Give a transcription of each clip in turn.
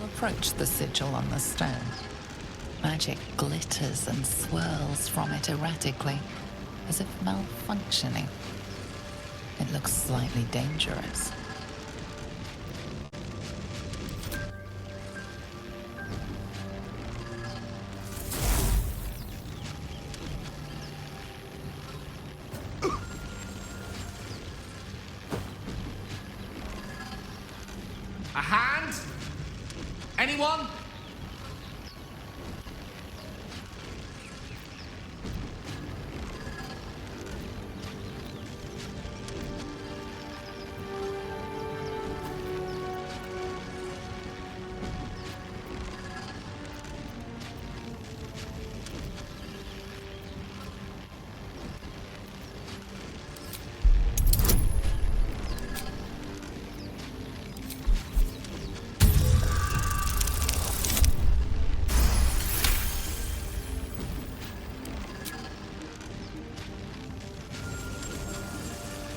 approach the sigil on the stone. Magic glitters and swirls from it erratically, as if malfunctioning. It looks slightly dangerous. A hand? Anyone?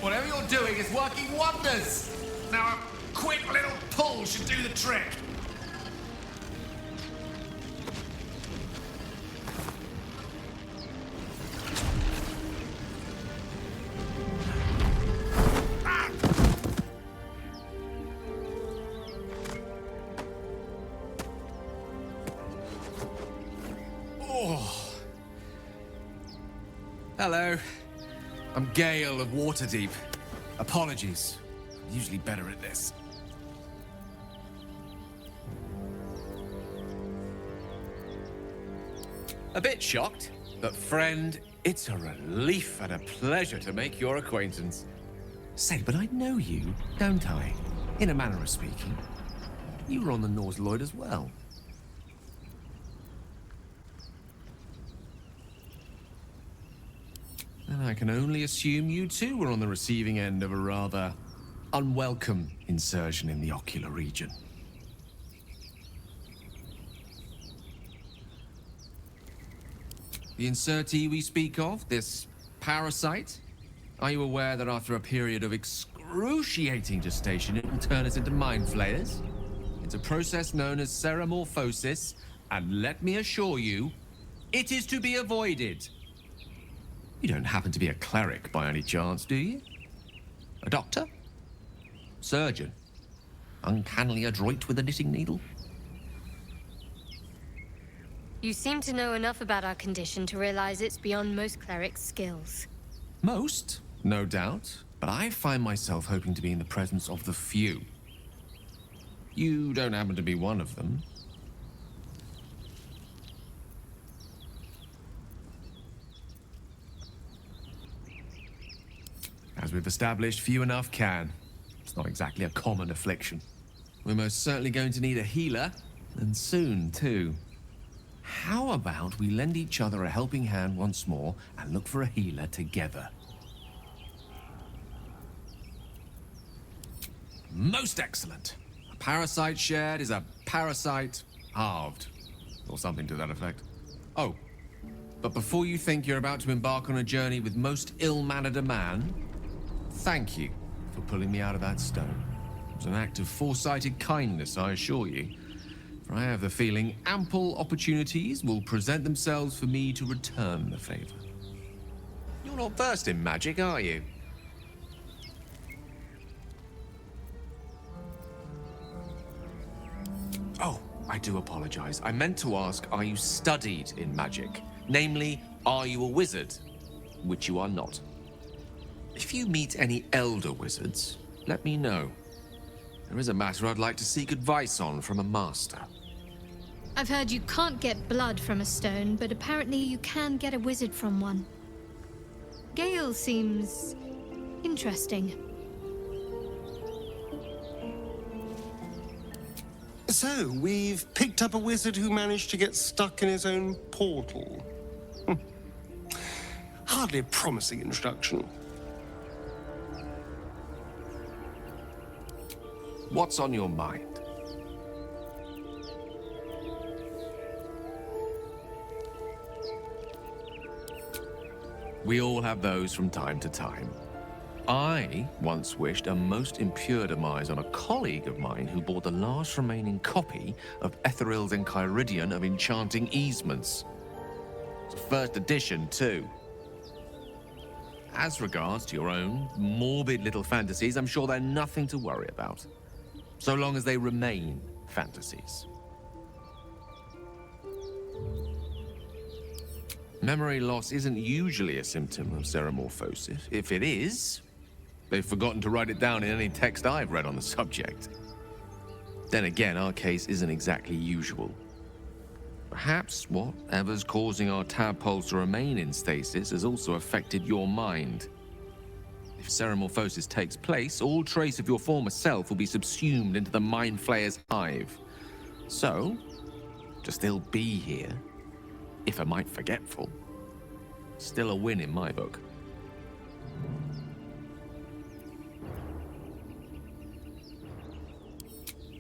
Whatever you're doing is working wonders. Now a quick little pull should do the trick. Oh. Hello. I'm Gale of Waterdeep. Apologies. I'm usually better at this. A bit shocked, but friend, it's a relief and a pleasure to make your acquaintance. Say, but I know you, don't I? In a manner of speaking. You were on the Norse Lloyd as well. And I can only assume you too were on the receiving end of a rather unwelcome insertion in the ocular region. The insertee we speak of, this parasite, are you aware that after a period of excruciating gestation, it will turn us into mind flayers? It's a process known as ceramorphosis, and let me assure you, it is to be avoided. You don't happen to be a cleric by any chance, do you? A doctor? Surgeon? Uncannily adroit with a knitting needle? You seem to know enough about our condition to realize it's beyond most clerics' skills. Most, no doubt, but I find myself hoping to be in the presence of the few. You don't happen to be one of them. As we've established, few enough can. It's not exactly a common affliction. We're most certainly going to need a healer, and soon, too. How about we lend each other a helping hand once more and look for a healer together? Most excellent. A parasite shared is a parasite halved, or something to that effect. Oh, but before you think you're about to embark on a journey with most ill-mannered a man, thank you for pulling me out of that stone. It was an act of foresighted kindness, I assure you. For I have the feeling ample opportunities will present themselves for me to return the favor. You're not versed in magic, are you? Oh, I do apologize. I meant to ask, are you studied in magic? Namely, are you a wizard? Which you are not. If you meet any elder wizards, let me know. There is a matter I'd like to seek advice on from a master. I've heard you can't get blood from a stone, but apparently you can get a wizard from one. Gale seems interesting. So, we've picked up a wizard who managed to get stuck in his own portal. Hardly a promising introduction. What's on your mind? We all have those from time to time. I once wished a most impure demise on a colleague of mine who bought the last remaining copy of Etheril's Enchiridion of Enchanting Easements. It's a first edition, too. As regards to your own morbid little fantasies, I'm sure they're nothing to worry about. So long as they remain fantasies. Memory loss isn't usually a symptom of xeromorphosis. If it is, they've forgotten to write it down in any text I've read on the subject. Then again, our case isn't exactly usual. Perhaps whatever's causing our tadpoles to remain in stasis has also affected your mind. If xeromorphosis takes place, all trace of your former self will be subsumed into the Mind Flayer's hive. So, to still be here, if a mite forgetful, still a win in my book.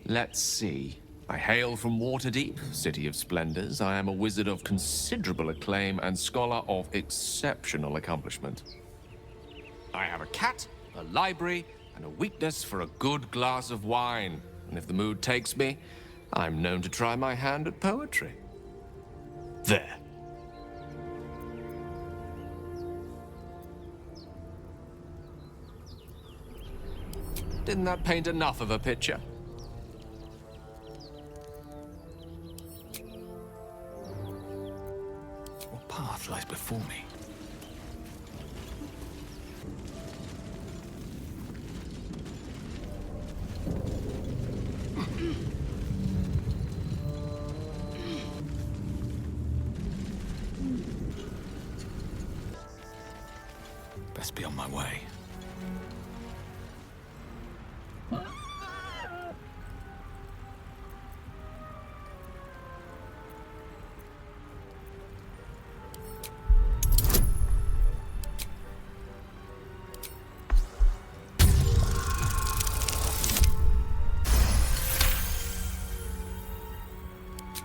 Let's see. I hail from Waterdeep, City of Splendors. I am a wizard of considerable acclaim and scholar of exceptional accomplishment. I have a cat, a library, and a weakness for a good glass of wine. And if the mood takes me, I'm known to try my hand at poetry. There. Didn't that paint enough of a picture? What path lies before me? Best be on my way.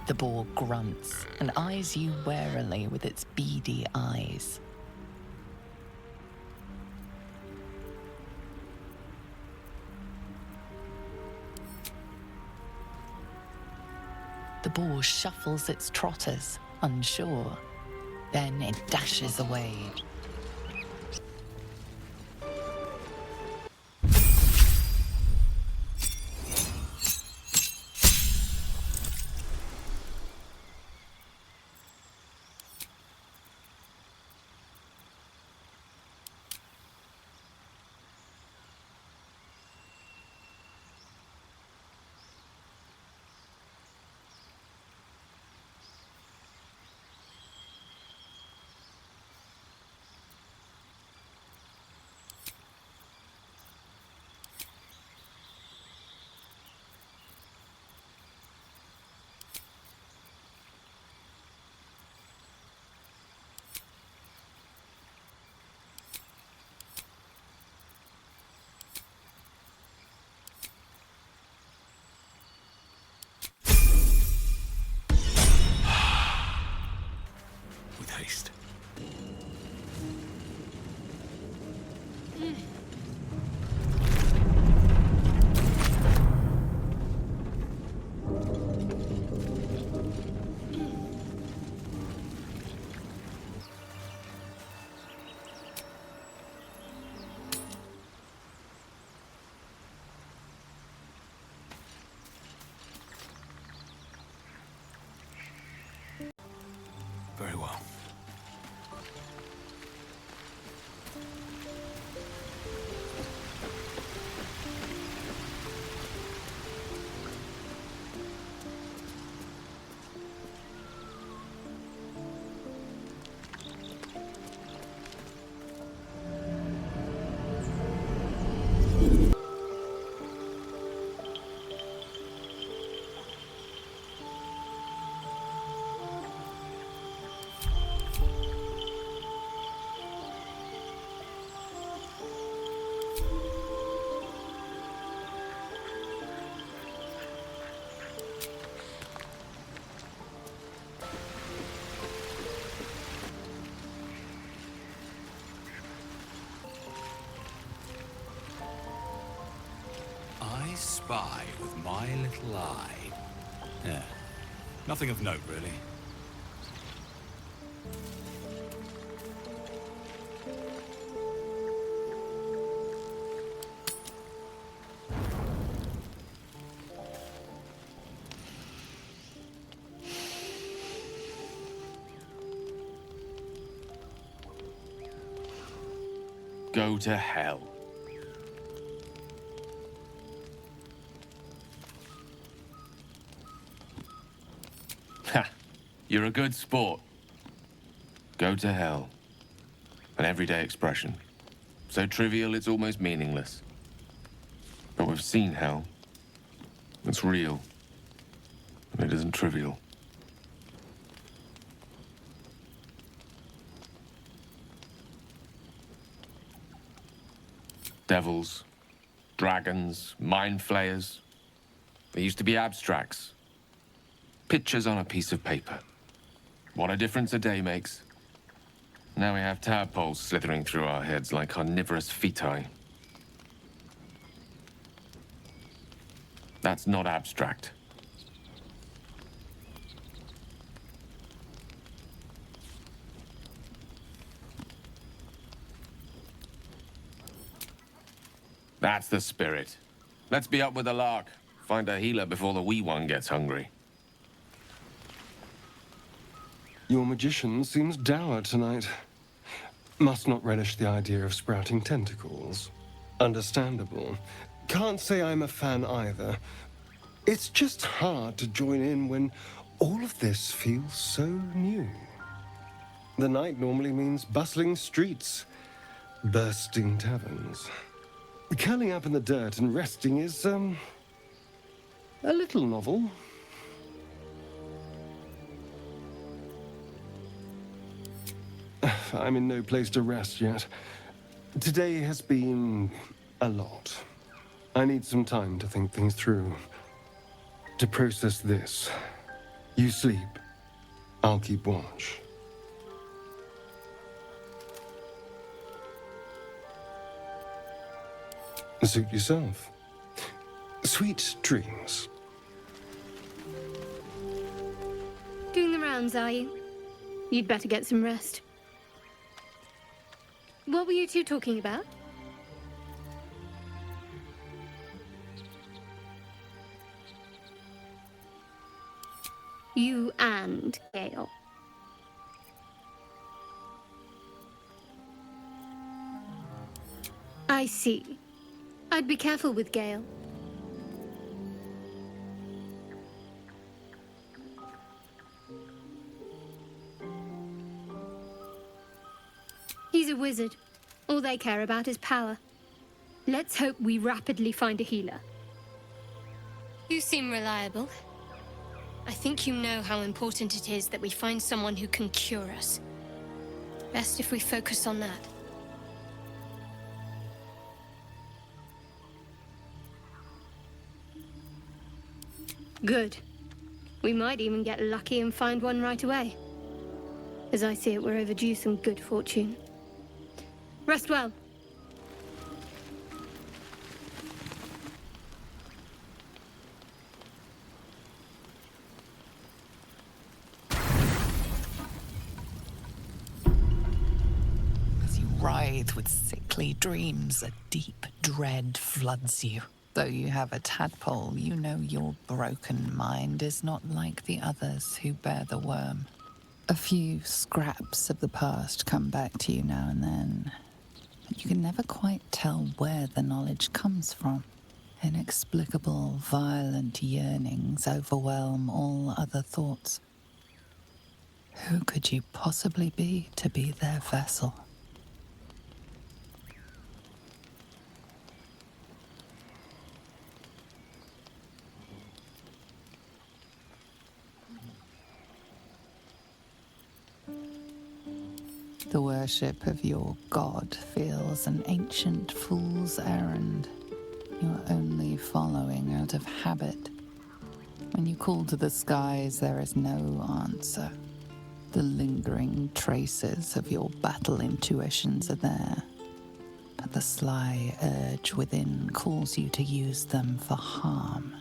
The boar grunts and eyes you warily with its beady eyes. The boar shuffles its trotters, unsure. Then it dashes away. spy with my little eye. Yeah, nothing of note, really. Go to hell. Ha! You're a good sport. Go to hell. An everyday expression. So trivial it's almost meaningless. But we've seen hell. It's real. And it isn't trivial. Devils, dragons, mind flayers. They used to be abstracts. Pictures on a piece of paper. What a difference a day makes. Now we have tadpoles slithering through our heads like carnivorous feti. That's not abstract. That's the spirit. Let's be up with the lark. Find a healer before the wee one gets hungry. Your magician seems dour tonight. Must not relish the idea of sprouting tentacles. Understandable. Can't say I'm a fan either. It's just hard to join in when all of this feels so new. The night normally means bustling streets, bursting taverns. Curling up in the dirt and resting is, a little novel. I'm in no place to rest yet. Today has been a lot. I need some time to think things through. To process this. You sleep. I'll keep watch. Suit yourself. Sweet dreams. Doing the rounds, are you? You'd better get some rest. What were you two talking about? You and Gale. I see. I'd be careful with Gale. He's a wizard. All they care about is power. Let's hope we rapidly find a healer. You seem reliable. I think you know how important it is that we find someone who can cure us. Best if we focus on that. Good. We might even get lucky and find one right away. As I see it, we're overdue some good fortune. Rest well. As you writhe with sickly dreams, a deep dread floods you. Though you have a tadpole, you know your broken mind is not like the others who bear the worm. A few scraps of the past come back to you now and then, but you can never quite tell where the knowledge comes from. Inexplicable, violent yearnings overwhelm all other thoughts. Who could you possibly be to be their vessel? The worship of your god feels an ancient fool's errand. You're only following out of habit. When you call to the skies, there is no answer. The lingering traces of your battle intuitions are there, The sly urge within calls you to use them for harm.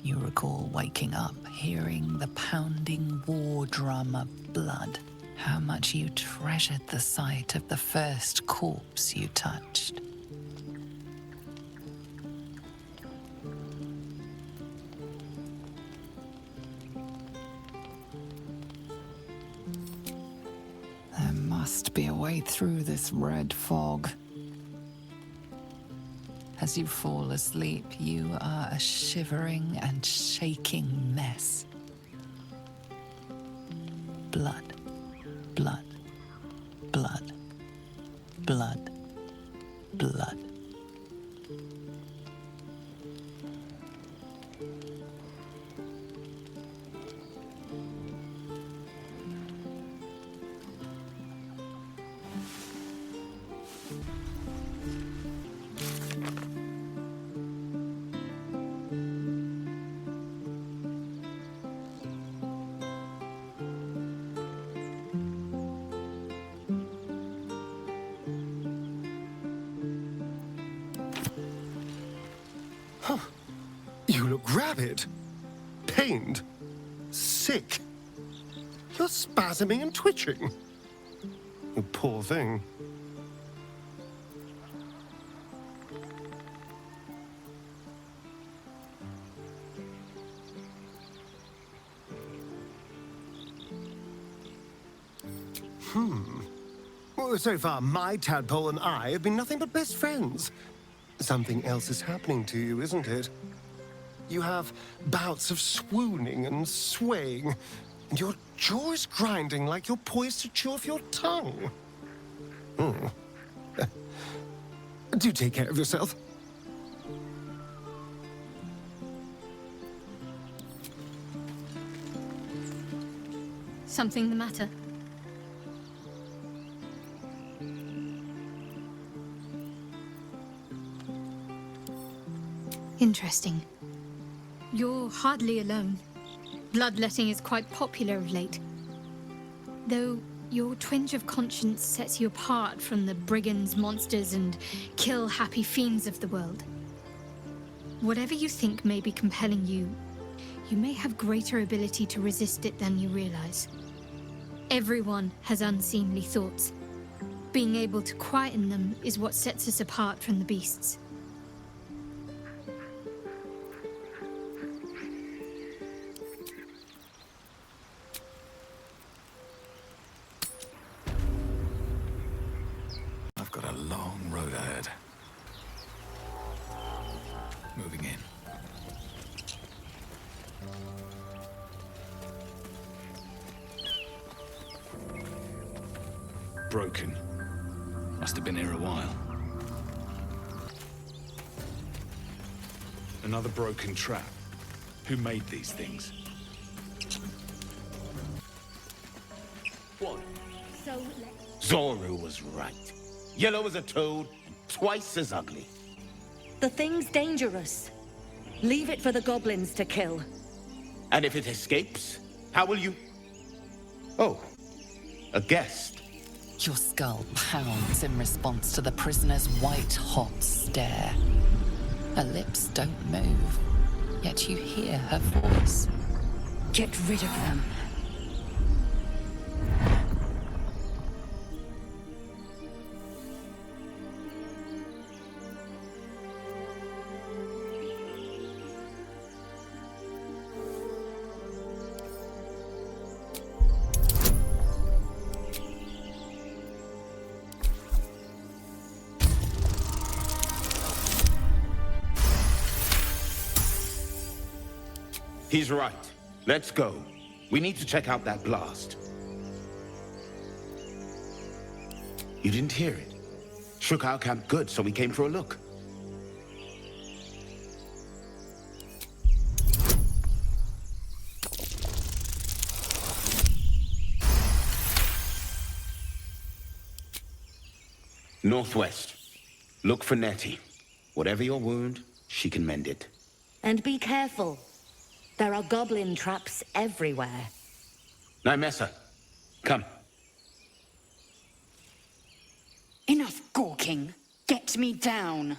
You recall waking up, hearing the pounding war drum of blood. How much you treasured the sight of the first corpse you touched. There must be a way through this red fog. As you fall asleep, you are a shivering and shaking mess. Blood. Blood, blood, blood, blood. You look rabid, pained, sick. You're spasming and twitching. You poor thing. Well, so far, my tadpole and I have been nothing but best friends. Something else is happening to you, isn't it? You have bouts of swooning and swaying, and your jaw is grinding like you're poised to chew off your tongue. Do take care of yourself. Something the matter? Interesting. You're hardly alone. Bloodletting is quite popular of late. Though your twinge of conscience sets you apart from the brigands, monsters, and kill-happy fiends of the world. Whatever you think may be compelling you, you may have greater ability to resist it than you realize. Everyone has unseemly thoughts. Being able to quieten them is what sets us apart from the beasts. I've got a long road ahead. Moving in. Broken. Must have been here a while. Another broken trap. Who made these things? What? So Zoru was right. Yellow as a toad and twice as ugly. The thing's dangerous. Leave it for the goblins to kill. And if it escapes, how will you... Oh, a guest. Your skull pounds in response to the prisoner's white-hot stare. Her lips don't move, yet you hear her voice. Get rid of them. He's right. Let's go. We need to check out that blast. You didn't hear it? Shook our camp good, so we came for a look. Northwest. Look for Nettie. Whatever your wound, she can mend it. And be careful. There are goblin traps everywhere. Nymessa, come. Enough gawking. Get me down.